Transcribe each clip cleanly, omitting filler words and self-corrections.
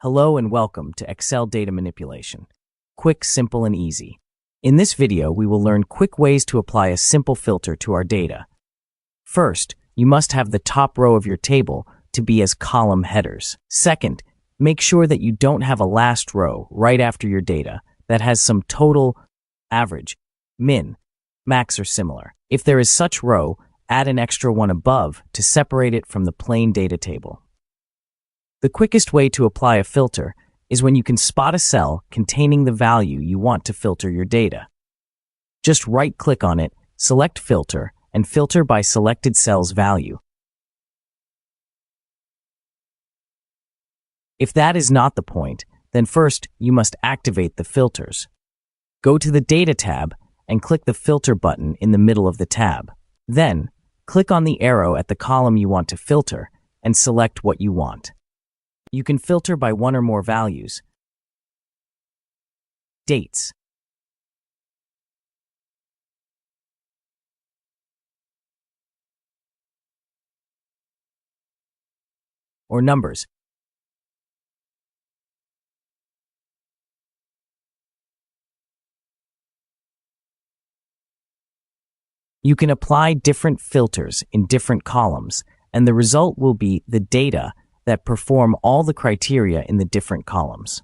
Hello and welcome to Excel Data Manipulation. Quick, simple, and easy. In this video, we will learn quick ways to apply a simple filter to our data. First, you must have the top row of your table to be as column headers. Second, make sure that you don't have a last row right after your data that has some total, average, min, max, or similar. If there is such row, add an extra one above to separate it from the plain data table. The quickest way to apply a filter is when you can spot a cell containing the value you want to filter your data. Just right-click on it, select Filter, and filter by selected cell's value. If that is not the point, then first you must activate the filters. Go to the Data tab and click the Filter button in the middle of the tab. Then, click on the arrow at the column you want to filter and select what you want. You can filter by one or more values, dates, or numbers. You can apply different filters in different columns, and the result will be the data that perform all the criteria in the different columns.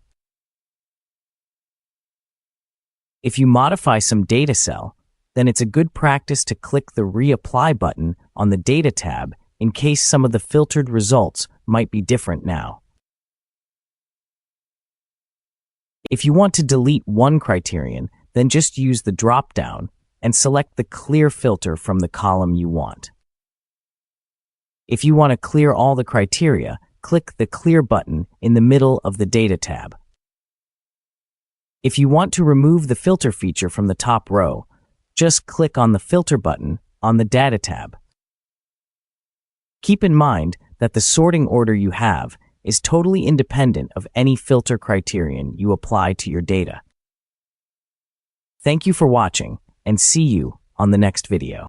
If you modify some data cell, then it's a good practice to click the Reapply button on the Data tab in case some of the filtered results might be different now. If you want to delete one criterion, then just use the drop-down and select the Clear filter from the column you want. If you want to clear all the criteria, click the Clear button in the middle of the Data tab. If you want to remove the filter feature from the top row, just click on the Filter button on the Data tab. Keep in mind that the sorting order you have is totally independent of any filter criterion you apply to your data. Thank you for watching, and see you on the next video.